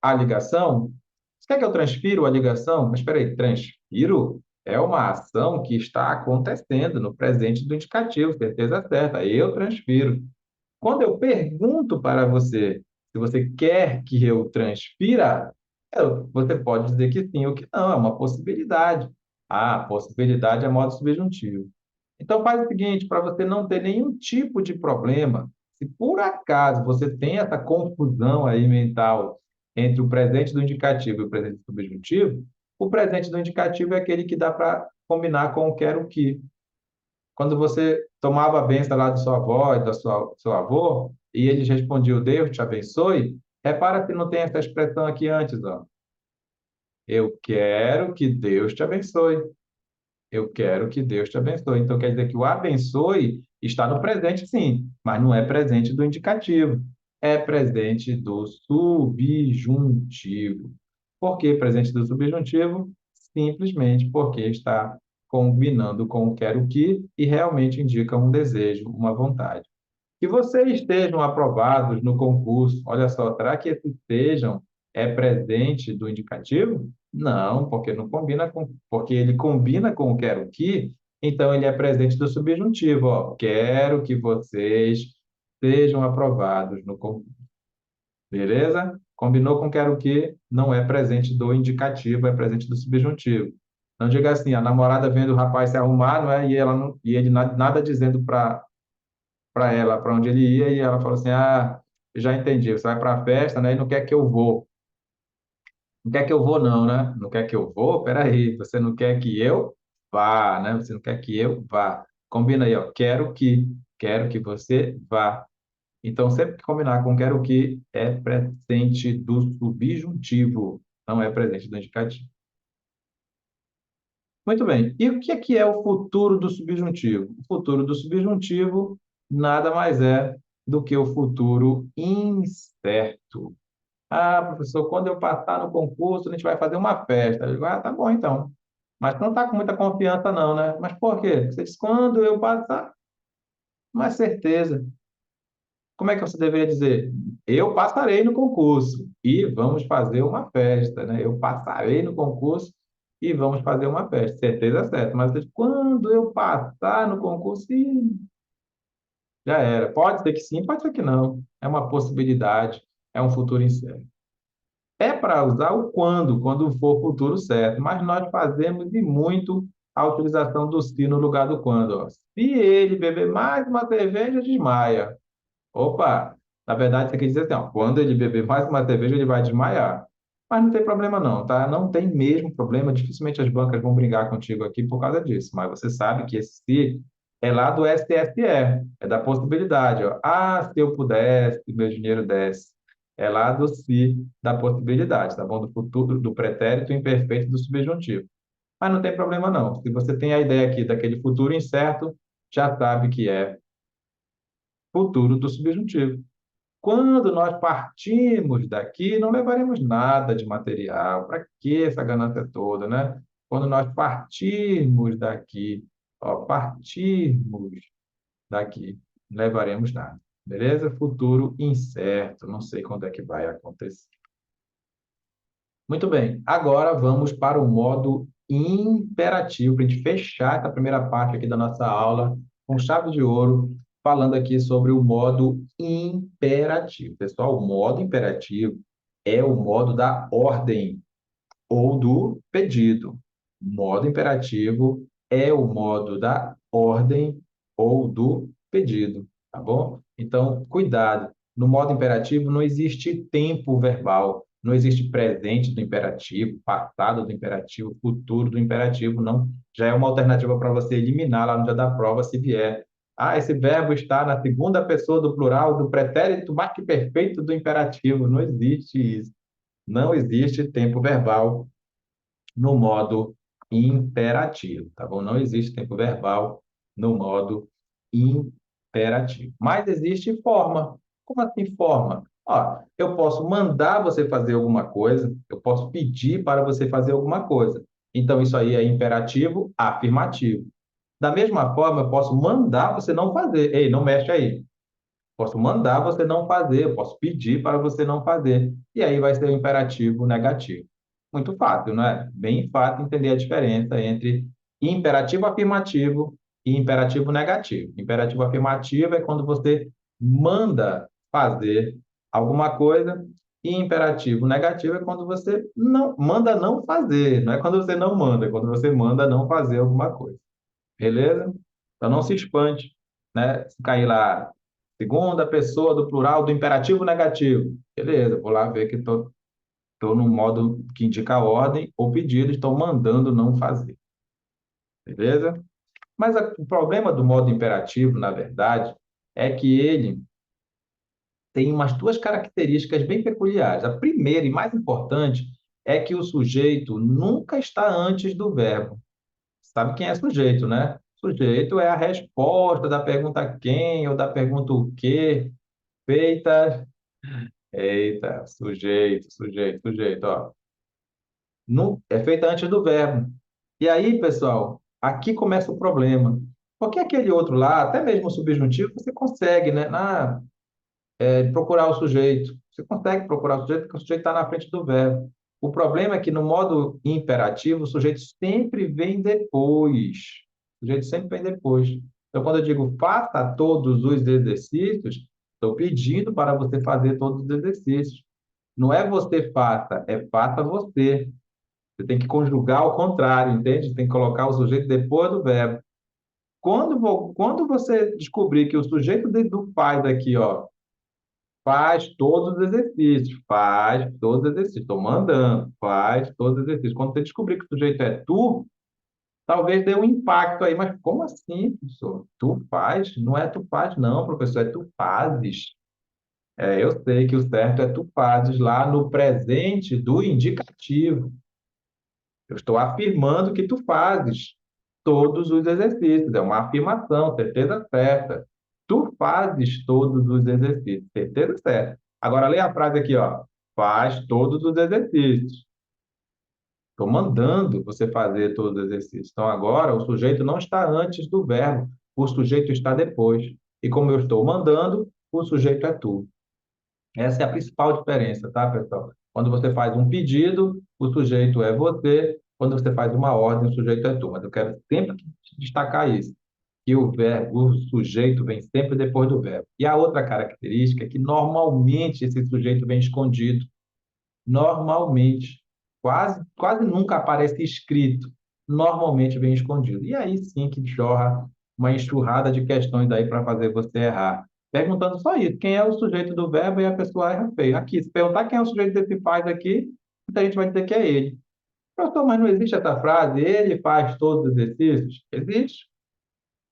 a ligação? Você quer que eu transfiro a ligação? Mas espera aí, transfiro é uma ação que está acontecendo no presente do indicativo, certeza certa, eu transfiro. Quando eu pergunto para você se você quer que eu transfira, você pode dizer que sim ou que não, é uma possibilidade. Ah, possibilidade é modo subjuntivo. Então faz o seguinte, para você não ter nenhum tipo de problema, Se por acaso você tem essa confusão aí mental entre o presente do indicativo e o presente do subjuntivo, o presente do indicativo é aquele que dá para combinar com o quero que. Quando você tomava a benção lá de sua avó e seu avô, e eles respondiam, Deus te abençoe, repara se não tem essa expressão aqui antes, ó. Eu quero que Deus te abençoe. Eu quero que Deus te abençoe. Então, quer dizer que o abençoe está no presente, sim, mas não é presente do indicativo. É presente do subjuntivo. Por que presente do subjuntivo? Simplesmente porque está combinando com o quero que e realmente indica um desejo, uma vontade. Que vocês estejam aprovados no concurso. Olha só, será que esse estejam é presente do indicativo? Não, porque não combina com, porque ele combina com o quero que, então ele é presente do subjuntivo, ó. Quero que vocês sejam aprovados no concurso. Beleza? Combinou com quero que, não é presente do indicativo, é presente do subjuntivo. Não diga assim, a namorada vendo o rapaz se arrumar, não é? E ela não, e ele nada dizendo para ela para onde ele ia e ela falou assim: Ah, já entendi, você vai para a festa, né? E não quer que eu vou. Não quer que eu vou, não, né? Não quer que eu vou? Peraí, você não quer que eu vá, né? Você não quer que eu vá. Combina aí, ó. Quero que você vá. Então, sempre que combinar com quero que, é presente do subjuntivo, não é presente do indicativo. Muito bem. E o que é o futuro do subjuntivo? O futuro do subjuntivo nada mais é do que o futuro incerto. Ah, professor, quando eu passar no concurso, a gente vai fazer uma festa. Eu digo, ah, tá bom então. Mas não está com muita confiança, não, né? Mas por quê? Você diz, quando eu passar, mais certeza. Como é que você deveria dizer? Eu passarei no concurso e vamos fazer uma festa, né? Eu passarei no concurso e vamos fazer uma festa. Certeza certa. Mas quando eu passar no concurso, ih, já era. Pode ser que sim, pode ser que não. É uma possibilidade, é um futuro incerto. É para usar o quando for o futuro certo, mas nós fazemos e muito a utilização do se no lugar do quando. Ó. Se ele beber mais uma cerveja, desmaia. Opa, na verdade, você quer dizer assim, ó, quando ele beber mais uma cerveja, ele vai desmaiar. Mas não tem problema não, tá? Não tem mesmo problema. Dificilmente as bancas vão brigar contigo aqui por causa disso. Mas você sabe que esse se é lá do STFE, é da possibilidade, ó. Ah, se eu pudesse, meu dinheiro desce. É lá do se da possibilidade, tá bom? Do futuro, do pretérito imperfeito do subjuntivo. Mas não tem problema não. Se você tem a ideia aqui daquele futuro incerto, já sabe que é futuro do subjuntivo. Quando nós partimos daqui, não levaremos nada de material. Para que essa ganância toda, né? Quando nós partirmos daqui, ó, partirmos daqui, não levaremos nada. Beleza? Futuro incerto. Não sei quando é que vai acontecer. Muito bem. Agora vamos para o modo imperativo, para a gente fechar essa primeira parte aqui da nossa aula com chave de ouro, falando aqui sobre o modo imperativo. Pessoal, o modo imperativo é o modo da ordem ou do pedido. Modo imperativo é o modo da ordem ou do pedido, tá bom? Então, cuidado. No modo imperativo não existe tempo verbal, não existe presente do imperativo, passado do imperativo, futuro do imperativo, não. Já é uma alternativa para você eliminar lá no dia da prova, se vier. Ah, esse verbo está na segunda pessoa do plural do pretérito mais que perfeito do imperativo. Não existe isso. Não existe tempo verbal no modo imperativo, tá bom? Não existe tempo verbal no modo imperativo. Mas existe forma. Como assim forma? Ó, eu posso mandar você fazer alguma coisa, eu posso pedir para você fazer alguma coisa. Então, isso aí é imperativo afirmativo. Da mesma forma, eu posso mandar você não fazer. Ei, não mexe aí. Posso mandar você não fazer, eu posso pedir para você não fazer. E aí vai ser o imperativo negativo. Muito fácil, não é? Bem fácil entender a diferença entre imperativo afirmativo e imperativo negativo. Imperativo afirmativo é quando você manda fazer alguma coisa, e imperativo negativo é quando você não manda não fazer. Não é quando você não manda, é quando você manda não fazer alguma coisa. Beleza? Então não se espante, né? Se cair lá Segunda pessoa do plural do imperativo negativo. Beleza, vou lá ver que estou no modo que indica a ordem ou pedido, estou mandando não fazer. Beleza? Mas o problema do modo imperativo, na verdade, é que ele tem umas duas características bem peculiares. A primeira e mais importante é que o sujeito nunca está antes do verbo. Sabe quem é sujeito, né? Sujeito é a resposta da pergunta quem ou da pergunta o quê, feita. Eita, sujeito, ó. É feita antes do verbo. E aí, pessoal, aqui começa o problema. Porque aquele outro lá, até mesmo o subjuntivo, você consegue, né? Procurar o sujeito. Você consegue procurar o sujeito porque o sujeito está na frente do verbo. O problema é que no modo imperativo, o sujeito sempre vem depois. O sujeito sempre vem depois. Então, quando eu digo faça todos os exercícios, estou pedindo para você fazer todos os exercícios. Não é você faça, é faça você. Você tem que conjugar ao contrário, entende? Tem que colocar o sujeito depois do verbo. Quando você descobrir que o sujeito do faz aqui, ó, faz todos os exercícios, faz todos os exercícios, estou mandando, faz todos os exercícios. Quando você descobrir que o sujeito é tu, talvez dê um impacto aí, mas como assim, professor? Tu faz? Não é tu faz, não, professor, é tu fazes. Eu sei que o certo é tu fazes lá no presente do indicativo. Eu estou afirmando que tu fazes todos os exercícios. É uma afirmação, certeza certa. Tu fazes todos os exercícios, certeza certa. Agora, leia a frase aqui, ó. Faz todos os exercícios. Estou mandando você fazer todos os exercícios. Então, agora, o sujeito não está antes do verbo, o sujeito está depois. E como eu estou mandando, o sujeito é tu. Essa é a principal diferença, tá, pessoal? Quando você faz um pedido, o sujeito é você. Quando você faz uma ordem, o sujeito é tu. Mas eu quero sempre destacar isso, que o verbo, o sujeito vem sempre depois do verbo. E a outra característica é que normalmente esse sujeito vem escondido. Normalmente. Quase nunca aparece escrito. Normalmente vem escondido. E aí sim que jorra uma enxurrada de questões aí para fazer você errar. Perguntando só isso, quem é o sujeito do verbo e a pessoa erra feio. Aqui, se perguntar quem é o sujeito desse faz aqui, muita gente vai dizer que é ele. Professor, mas não existe essa frase, ele faz todos os exercícios? Existe.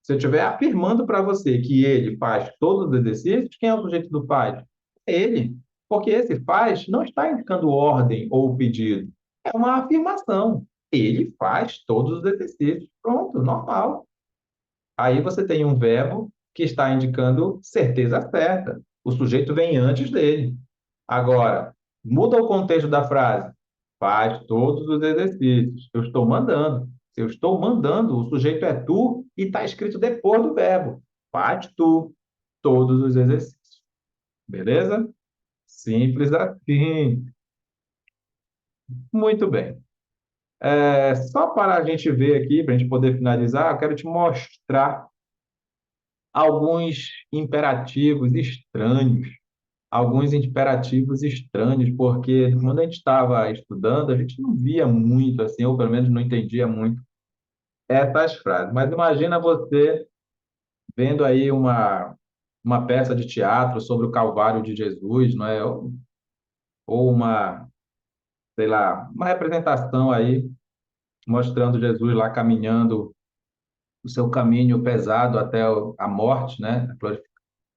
Se eu estiver afirmando para você que ele faz todos os exercícios, quem é o sujeito do faz? É ele. Porque esse faz não está indicando ordem ou pedido. É uma afirmação. Ele faz todos os exercícios. Pronto, normal. Aí você tem um verbo que está indicando certeza certa. O sujeito vem antes dele. Agora, muda o contexto da frase. Faz todos os exercícios. Eu estou mandando. Se eu estou mandando, o sujeito é tu e está escrito depois do verbo. Faz tu todos os exercícios. Beleza? Simples assim. Muito bem. Só para a gente ver aqui, para a gente poder finalizar, eu quero te mostrar alguns imperativos estranhos. Alguns imperativos estranhos, porque quando a gente estava estudando, a gente não via muito, assim, ou pelo menos não entendia muito essas frases. Mas imagina você vendo aí uma peça de teatro sobre o Calvário de Jesus, não é? Ou uma, sei lá, uma representação aí mostrando Jesus lá caminhando o seu caminho pesado até a morte, né?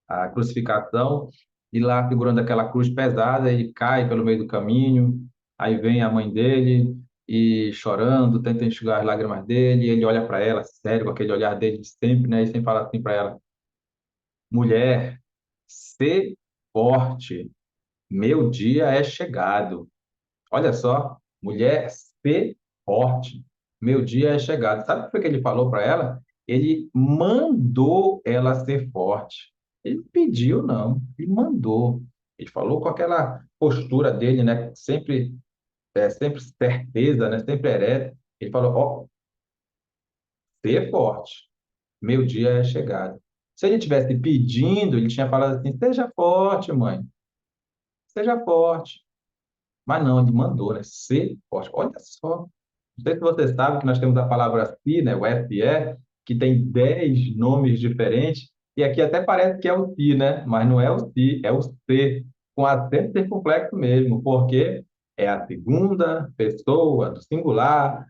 A crucificação, e lá figurando aquela cruz pesada, ele cai pelo meio do caminho, aí vem a mãe dele e chorando, tenta enxugar as lágrimas dele, e ele olha para ela, sério, com aquele olhar dele de sempre, né? E sempre fala assim para ela: mulher, sê forte, meu dia é chegado. Olha só, mulher, sê forte, meu dia é chegado. Sabe o que foi que ele falou para ela? Ele mandou ela ser forte. Ele pediu, não, ele mandou. Ele falou com aquela postura dele, né? Sempre certeza, né? Sempre ereto. Ele falou: ó, ser forte, meu dia é chegado. Se ele tivesse pedindo, ele tinha falado assim: seja forte, mãe, seja forte. Mas não, ele mandou, né? Ser forte. Olha só. Não sei se você sabe que nós temos a palavra si, né? O SE, que tem 10 nomes diferentes. E aqui até parece que é o si, né? Mas não é o si, é o se, com acento circunflexo mesmo, porque é a segunda pessoa do singular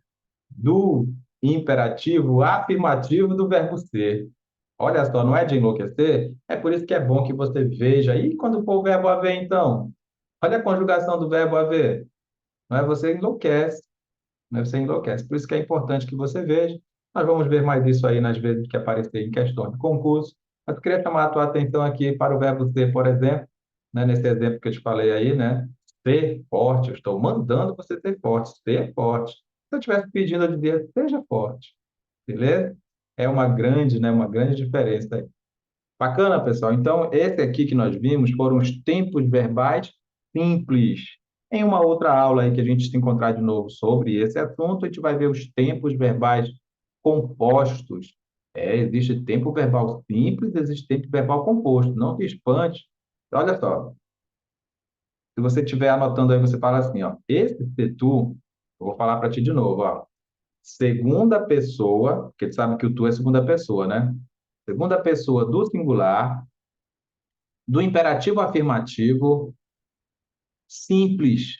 do imperativo afirmativo do verbo ser. Olha só, não é de enlouquecer? É por isso que é bom que você veja. E quando for o verbo haver, então? Olha a conjugação do verbo haver. Não é? Você enlouquece, né? Você enlouquece. Por isso que é importante que você veja. Nós vamos ver mais isso aí nas vezes que aparecer em questões de concurso. Mas eu queria chamar a tua atenção aqui para o verbo ser, por exemplo, né? Nesse exemplo que eu te falei aí, né? Ser forte. Eu estou mandando você ser forte. Ser forte. Se eu estivesse pedindo, eu dizer, seja forte. Beleza? É uma grande, né? Uma grande diferença aí. Bacana, pessoal. Então, esse aqui que nós vimos foram os tempos verbais simples. Em uma outra aula aí que a gente se encontrar de novo sobre esse assunto, a gente vai ver os tempos verbais compostos. Existe tempo verbal simples, existe tempo verbal composto. Não te espante. Olha só, se você estiver anotando aí, você fala assim, ó, esse se tu, eu vou falar para ti de novo, ó. Segunda pessoa, porque tu sabe que o tu é segunda pessoa, né? Segunda pessoa do singular, do imperativo afirmativo simples.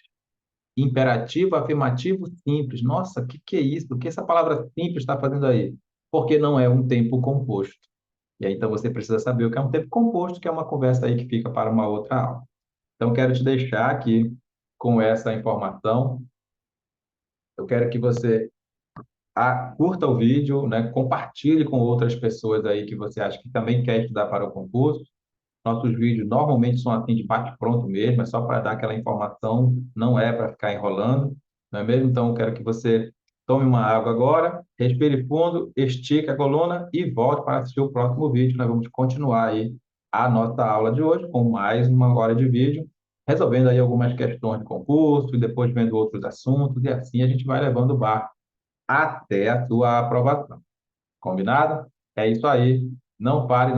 Imperativo afirmativo simples. Nossa, o que é isso? O que essa palavra simples está fazendo aí? Porque não é um tempo composto. E aí, então, você precisa saber o que é um tempo composto, que é uma conversa aí que fica para uma outra aula. Então, quero te deixar aqui com essa informação. Eu quero que você curta o vídeo, né? Compartilhe com outras pessoas aí que você acha que também quer estudar para o concurso. Nossos vídeos normalmente são assim de bate-pronto mesmo, é só para dar aquela informação, não é para ficar enrolando, não é mesmo? Então, eu quero que você tome uma água agora, respire fundo, estique a coluna e volte para assistir o próximo vídeo. Nós vamos continuar aí a nossa aula de hoje com mais uma hora de vídeo, resolvendo aí algumas questões de concurso e depois vendo outros assuntos, e assim a gente vai levando o barco até a sua aprovação. Combinado? É isso aí. Não pare.